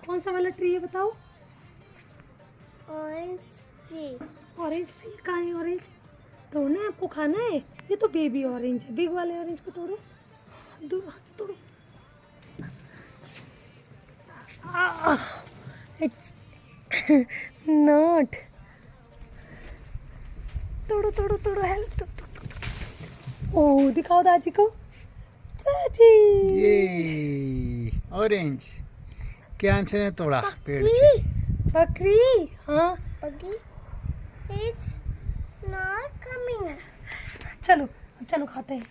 कौन सा वाला ट्री है बताओ? Orange tree. ऑरेंज ट्री कहाँ है? ऑरेंज तोड़ना है आपको, खाना है? ये तो बेबी ऑरेंज है, बिग वाले ऑरेंज को तोड़ो, तोड़ो। It's not. तोड़ो हेल्प। ओह दिखाओ दादी को। दादी ये ऑरेंज क्या आंसर है? तोड़ा पेड़ से। बकरी। हाँ बकरी। It's not coming. चलो खाते हैं।